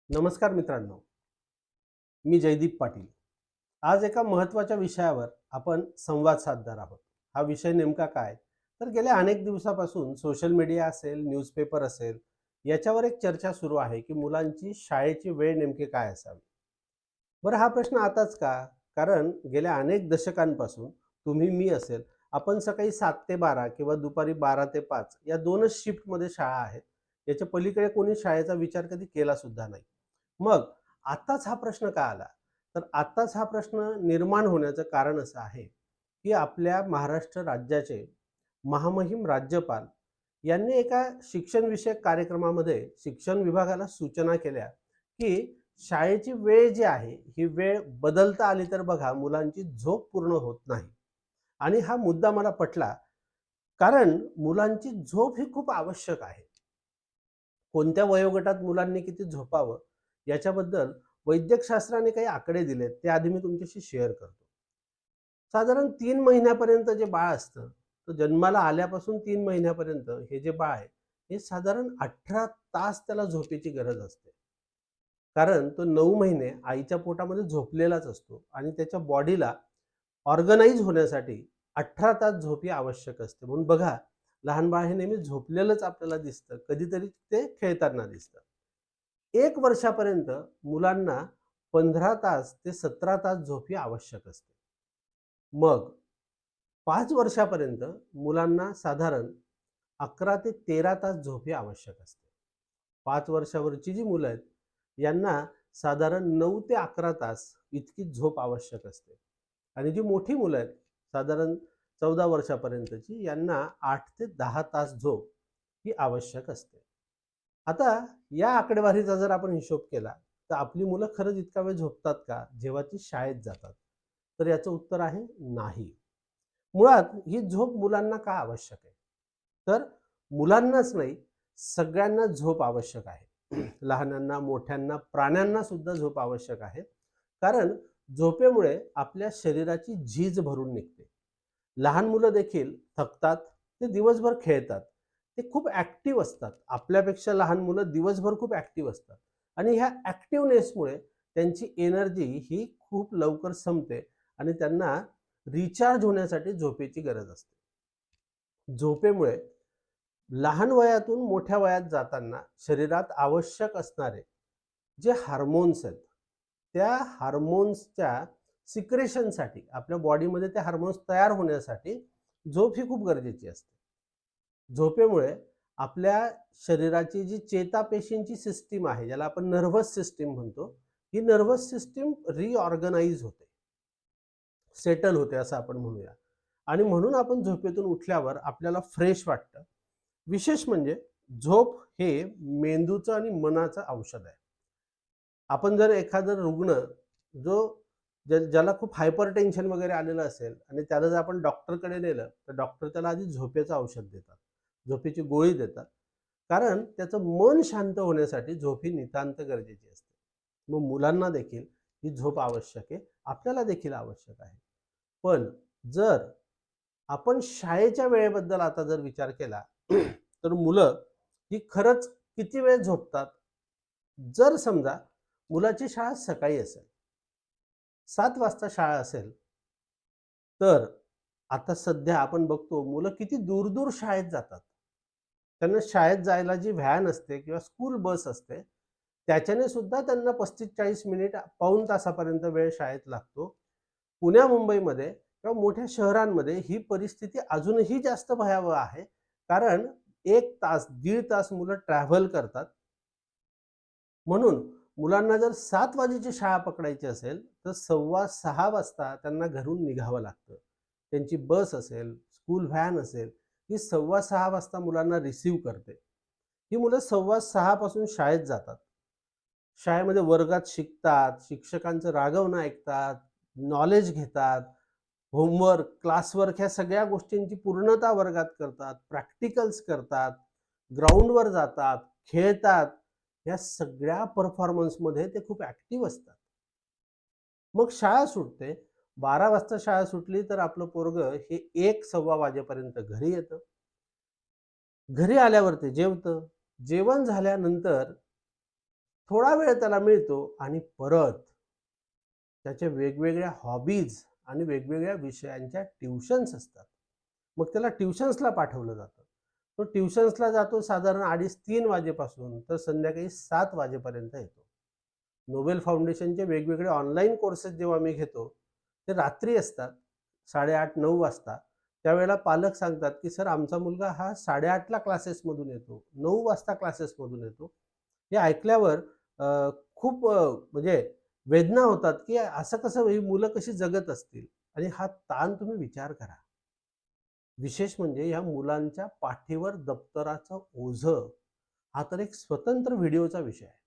नमस्कार मित्रांनो, मी जयदीप पाटील. आज एका महत्त्वाच्या विषयावर आपण संवाद साधणार आहोत. हा विषय नेमका काय? तर गेल्या अनेक दिवसापासून सोशल मीडिया असेल, न्यूजपेपर असेल, याच्यावर एक चर्चा सुरू आहे, की मुलांची शाळेची वेळ नेमकी काय असावी? बरं हा प्रश्न आताच का? कारण गेल्या अनेक दशकांपासून तुम्ही, मी असेल, आपण सकाळी 7 ते 12 किंवा दुपारी 12 ते 5 या 2च शिफ्टमध्ये शाळा आहेत. याच्या पलीकडे कोणी शाळेचा विचार कधी केला सुद्धा नाही. मग आत्ताच हा प्रश्न का आला? तर आत्ताच हा प्रश्न निर्माण होण्याचं कारण असं आहे, की आपल्या महाराष्ट्र राज्याचे महामहिम राज्यपाल यांनी एका शिक्षणविषयक कार्यक्रमामध्ये शिक्षण विभागाला सूचना केल्या, की शाळेची वेळ जी आहे, ही वेळ बदलता आली तर बघा मुलांची झोप पूर्ण होत नाही. आणि हा मुद्दा मला पटला, कारण मुलांची झोप ही खूप आवश्यक आहे. कोणत्या वयोगटात मुलांनी किती झोपावं याच्याबद्दल वैद्यकशास्त्राने काही आकडे दिलेत, ते आधी मी तुमच्याशी शेअर करतो. साधारण 3 महिन्यापर्यंत जे बाळ असतं, तर जन्माला आल्यापासून 3 महिन्यापर्यंत हे जे बाळ आहे, हे साधारण 18 तास त्याला झोपेची गरज असते. कारण तो 9 महिने आईच्या पोटामध्ये झोपलेलाच असतो आणि त्याच्या बॉडीला ऑर्गनाइज होण्यासाठी 18 तास झोप ही आवश्यक असते. म्हणून बघा, लहान बाळ हे नेहमी झोपलेलंच आपल्याला दिसतं. कधीतरी ते खेळताना दिसतं. 1 वर्षापर्यंत मुलांना 15 तास ते 17 तास झोप ही आवश्यक असते. मग 5 वर्षापर्यंत मुलांना साधारण 11 ते 13 तास झोप ही आवश्यक असते. 5 वर्षावरची जी मुलं आहेत, यांना साधारण 9 ते 11 तास इतकी झोप आवश्यक असते. आणि जी मोठी मुलं आहेत, साधारण 14 वर्षापर्यंतची, यांना 8 ते 10 तास झोप ही आवश्यक असते. आता या आकडेवारीचा जर आपण हिशोब केला, तर आपली मुलं खरंच इतका वेळ झोपतात का, जेव्हा ती शाळेत जातात? तर याचं उत्तर आहे नाही. मुळात ही झोप मुलांना का आवश्यक आहे? तर मुलांनाच नाही, सगळ्यांना झोप आवश्यक आहे. लहानांना, मोठ्यांना, प्राण्यांना सुद्धा झोप आवश्यक आहे. कारण झोपेमुळे आपल्या शरीराची झीज भरून निघते. लहान मुलं देखील थकतात, ते दिवसभर खेळतात. ते खूप ॲक्टिव्ह असतात. आपल्यापेक्षा लहान मुलं दिवसभर खूप ॲक्टिव्ह असतात आणि ह्या ॲक्टिव्हनेसमुळे त्यांची एनर्जी ही खूप लवकर संपते आणि त्यांना रिचार्ज होण्यासाठी झोपेची गरज असते. झोपेमुळे लहान वयातून मोठ्या वयात जाताना शरीरात आवश्यक असणारे जे हार्मोन्स आहेत, त्या हार्मोन्सच्या सिक्रेशनसाठी आपल्या बॉडीमध्ये ते हार्मोन्स तयार होण्यासाठी झोप ही खूप गरजेची असते. झोपेमुळे आपल्या शरीराची जी चेतापेशींची सिस्टीम आहे, ज्याला आपण नर्व्हस सिस्टीम म्हणतो, ही नर्व्हस सिस्टीम रिऑर्गनाइज होते, सेटल होते असं आपण म्हणूया. आणि म्हणून आपण झोपेतून उठल्यावर आपल्याला फ्रेश वाटतं. विशेष म्हणजे झोप हे मेंदूचं आणि मनाचं औषध आहे. आपण जर एखादा रुग्ण जो ज्याला खूप हायपर टेन्शन वगैरे आलेलं असेल आणि त्याला जर आपण डॉक्टरकडे नेलं, तर डॉक्टर त्याला आधी झोपेचं औषध देतात. झोपेची गोळी देतात. कारण त्याचं मन शांत होण्यासाठी झोप ही नितांत गरजेची असते. मग मुलांना देखील ही झोप आवश्यक आहे. आपल्याला देखील आवश्यक आहे. पण जर आपण शाळेच्या वेळेबद्दल आता जर विचार केला, तर मुलं ही खरंच किती वेळ झोपतात? जर समजा मुलाची शाळा सकाळी असेल, 7 वाजता शाळा असेल, तर आता सध्या आपण बघतो मुलं किती दूर-दूर शाळेत जातात. त्यांना शाळेत जायला जी व्हॅन असते किंवा स्कूल बस असते, त्याच्याने सुद्धा त्यांना 35-40 मिनिट, पाऊण तासापर्यंत वेळ शाळेत लागतो. पुण्या-मुंबईमध्ये किंवा मोठ्या शहरांमध्ये ही परिस्थिती अजूनही जास्त भयावह आहे. कारण 1 तास, दीड तास मुलं ट्रॅव्हल करतात. म्हणून मुलांना जर 7 वाजेची शाळा पकडायची असेल, तर 5:15 वाजता त्यांना घरून निघावं लागतं. त्यांची बस असेल, स्कूल व्हॅन असेल, ही 5:15 वाजता मुलांना रिसीव्ह करते. ही मुलं 5:15 पासून शाळेत जातात. शाळेमध्ये वर्गात शिकतात, शिक्षकांचं रागवणं ऐकतात, नॉलेज घेतात, होमवर्क, क्लासवर्क ह्या सगळ्या गोष्टींची पूर्णता वर्गात करतात, प्रॅक्टिकल्स करतात, ग्राउंडवर जातात, खेळतात. या सगळ्या परफॉर्मन्समध्ये ते खूप ॲक्टिव्ह असतात. मग शाळा सुटते. 12 वाजता शाळा सुटली तर आपलं पोरगं हे 1-1:15 वाजेपर्यंत घरी येतं. घरी आल्यावर ते जेवतं. जेवण झाल्यानंतर थोडा वेळ त्याला मिळतो आणि परत त्याच्या वेगवेगळ्या हॉबीज आणि वेगवेगळ्या विषयांच्या ट्युशन्स असतात. मग त्याला ट्युशन्सला पाठवलं जातं. तो ट्युशन्सला जातो साधारण 2:30-3 वाजेपासून तर संध्याकाळी 7 वाजेपर्यंत येतो. नोबेल फाउंडेशनचे वेगवेगळे ऑनलाईन कोर्सेस जेव्हा मी घेतो, ते रात्री असतात 8:30-9 वाजता. त्यावेळेला पालक सांगतात, की "सर आमचा मुलगा हा 8:30ला क्लासेसमधून येतो, 9 वाजता क्लासेसमधून येतो." हे ऐकल्यावर खूप म्हणजे वेदना होतात, की असं कसं ही मुलं कशी जगत असतील? आणि हा ताण तुम्ही विचार करा. विशेष म्हणजे या मुलांच्या पाठीवर दप्तराचं ओझं, हा तर एक स्वतंत्र व्हिडिओचा विषय आहे.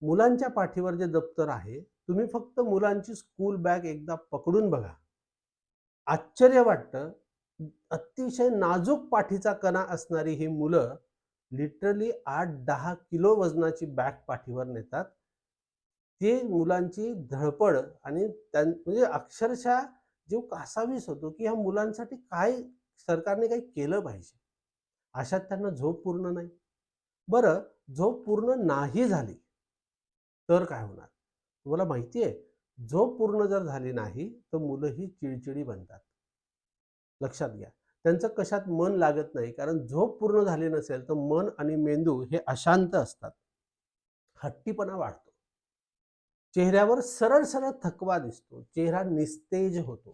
मुलांच्या पाठीवर जे दप्तर आहे, तुम्ही फक्त मुलांची स्कूल बॅग एकदा पकडून बघा. आश्चर्य वाटतं. अतिशय नाजूक पाठीचा कणा असणारी ही मुलं लिटरली 8-10 किलो वजनाची बॅग पाठीवर नेतात. ती मुलांची धडपड आणि म्हणजे अक्षरशः जीव कासावीस होतो, की ह्या मुलांसाठी काय सरकारने काही केलं पाहिजे. अशात त्यांना झोप पूर्ण नाही. बरं, झोप पूर्ण नाही झाली, तर काय होणार? तुम्हाला माहिती आहे, झोप पूर्ण जर झाली नाही, तर मुलं ही चिडचिडी बनतात. लक्षात घ्या. त्यांचं कशात मन लागत नाही, कारण झोप पूर्ण झाली नसेल, तर मन आणि मेंदू हे अशांत असतात. हट्टीपणा वाढतो. चेहऱ्यावर सरळ-सरळ थकवा दिसतो. चेहरा निस्तेज होतो.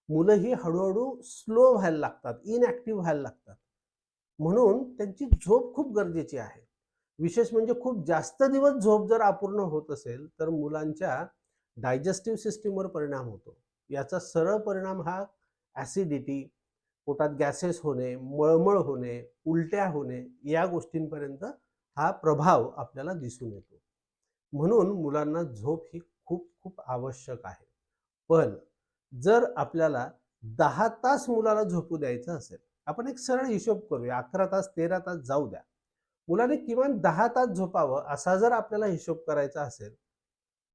मुलं ही हळू स्लो व्हायला लागतात, इनॅक्टिव्ह व्हायला लागतात. म्हणून त्यांची झोप खूप गरजेची आहे. विशेष म्हणजे खूप जास्त दिवस झोप जर अपूर्ण होत असेल, तर मुलांच्या डायजेस्टिव्ह सिस्टमवर परिणाम होतो. याचा सरळ परिणाम हा ॲसिडिटी, पोटात गॅसेस होणे, मळमळ होणे, उलट्या होणे या गोष्टींपर्यंत हा प्रभाव आपल्याला दिसून येतो. म्हणून मुलांना झोप ही खूप खूप आवश्यक आहे. पण जर आपल्याला 10 तास मुलाला झोपू द्यायचं असेल, आपण एक सरळ हिशोब करूया. 11 तास, 13 तास जाऊ द्या. मुलाने किमान 10 तास झोपावं असा जर आपल्याला हिशोब करायचा असेल,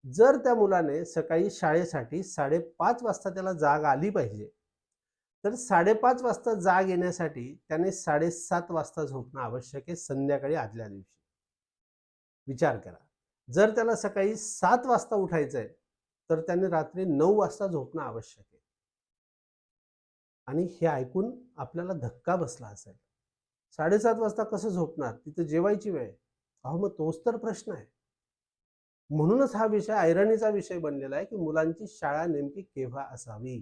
जर त्या मुलाने सकाळी शाळेसाठी 5:30 वाजता त्याला जाग आली पाहिजे, तर 5:30 वाजता जाग येण्यासाठी त्याने 7:30 वाजता झोपणं आवश्यक आहे संध्याकाळी आदल्या दिवशी. विचार करा. जर त्याला सकाळी 7 वाजता उठायचं आहे, तर त्याने रात्री 9 वाजता झोपणं आवश्यक आहे. आणि हे ऐकून आपल्याला धक्का बसला असेल. 7:30 वाजता कसं झोपणार? तिथं जेवायची वेळ आहे. अहो, मग तोच तर प्रश्न आहे. म्हणूनच हा विषय ऐरणीचा विषय बनलेला आहे, की मुलांची शाळा नेमकी केव्हा असावी?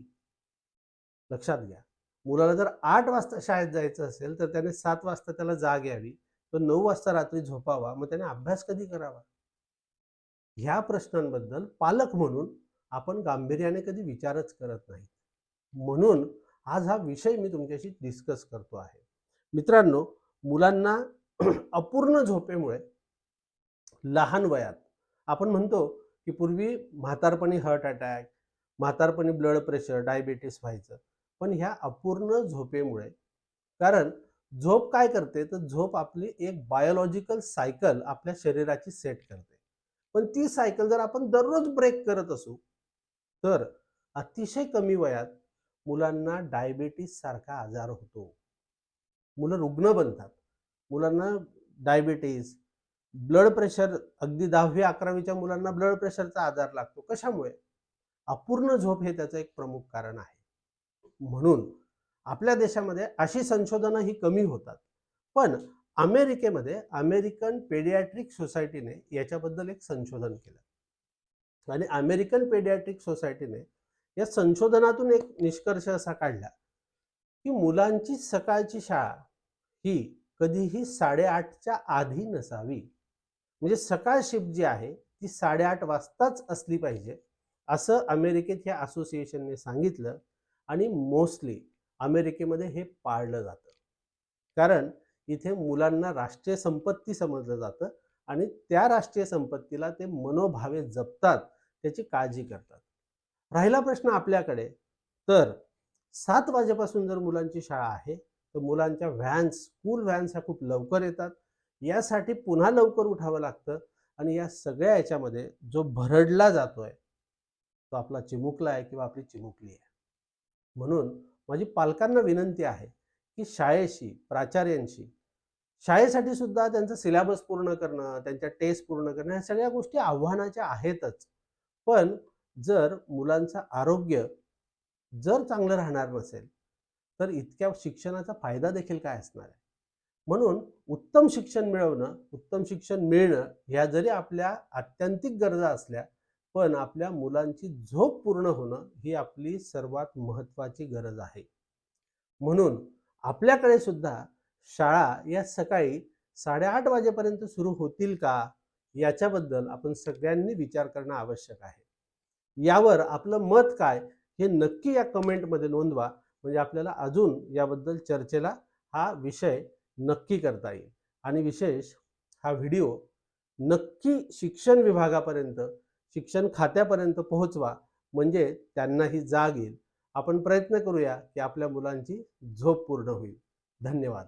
लक्षात घ्या. मुलाला जर 8 वाजता शाळेत जायचं असेल, तर त्याने 7 वाजता त्याला जाग यावी. तो 9 वाजता रात्री झोपावा. मग त्याने अभ्यास कधी करावा? ह्या प्रश्नांबद्दल पालक म्हणून आपण गांभीर्याने कधी विचारच करत नाही. म्हणून आज हा विषय मी तुमच्याशी डिस्कस करतो आहे. मित्रांनो, मुलांना अपूर्ण झोपेमुळे लहान वयात आपण म्हणतो, की पूर्वी म्हातारपणी हार्ट अटॅक, म्हातारपणी ब्लड प्रेशर, डायबिटीस व्हायचं. पण ह्या अपूर्ण झोपेमुळे कारण झोप काय करते, तर झोप आपली एक बायोलॉजिकल सायकल आपल्या शरीराची सेट करते. पण ती सायकल जर आपण दररोज ब्रेक करत असू, तर अतिशय कमी वयात मुलांना डायबिटीस सारखा आजार होतो. मुलं रुग्ण बनतात. मुलांना डायबिटीज, ब्लड प्रेशर अगदी 10वी-11वीच्या मुलांना ब्लड प्रेशरचा आजार लागतो. कशामुळे? अपूर्ण झोप हे त्याचं एक प्रमुख कारण आहे. म्हणून आपल्या देशामध्ये अशी संशोधनं ही कमी होतात. पण अमेरिकेमध्ये अमेरिकन पेडियाट्रिक सोसायटीने याच्याबद्दल एक संशोधन केलं आणि अमेरिकन पेडियाट्रिक सोसायटीने या संशोधनातून एक निष्कर्ष असा काढला, की मुलांची सकाळची शाळा ही कधीही 8:30च्या आधी नसावी. म्हणजे सकाळ शिफ्ट जी आहे ती 8:30 वाजताच असली पाहिजे, असं अमेरिकेत या असोसिएशनने सांगितलं आणि मोस्टली अमेरिकेमध्ये हे पाळलं जातं. कारण इथे मुलांना राष्ट्रीय संपत्ती समजलं जातं आणि त्या राष्ट्रीय संपत्तीला ते मनोभावे जपतात, त्याची काळजी करतात. राहिला प्रश्न आपल्याकडे, तर 7 वाजेपासून जर मुलांची शाळा आहे, तर मुलांच्या व्हॅन्स, स्कूल व्हॅन्स ह्या खूप लवकर येतात. यासाठी पुन्हा लवकर उठावं लागतं आणि या सगळ्या याच्यामध्ये जो भरडला जातोय, तो आपला चिमुकला आहे किंवा आपली चिमुकली आहे. म्हणून माझी पालकांना विनंती आहे, की शाळेशी, प्राचार्यांशी शाळेसाठी सुद्धा त्यांचा सिलेबस पूर्ण करणं, त्यांच्या टेस्ट पूर्ण करणं, ह्या सगळ्या गोष्टी आव्हानाच्या आहेतच. पण जर मुलांचं आरोग्य जर चांगलं राहणार नसेल, तर इतक्या शिक्षणाचा फायदा देखील काय असणार आहे? म्हणून उत्तम शिक्षण मिळवणं, उत्तम शिक्षण मिळणं ह्या जरी आपल्या आत्यंतिक गरजा असल्या, पण आपल्या मुलांची झोप पूर्ण होणं ही आपली सर्वात महत्त्वाची गरज आहे. म्हणून आपल्याकडे सुद्धा शाळा या सकाळी 8:30 वाजेपर्यंत सुरू होतील का? याच्याबद्दल आपण सगळ्यांनी विचार करणं आवश्यक आहे. यावर आपलं मत काय हे नक्की या कमेंटमध्ये नोंदवा. म्हणजे आपल्याला अजून याबद्दल चर्चेला हा विषय नक्की करता येईल. आणि विशेष हा व्हिडिओ नक्की शिक्षण विभागापर्यंत, शिक्षण खात्यापर्यंत पोहोचवा, म्हणजे त्यांनाही जाग येईल. आपण प्रयत्न करूया की आपल्या मुलांची झोप पूर्ण होईल. धन्यवाद.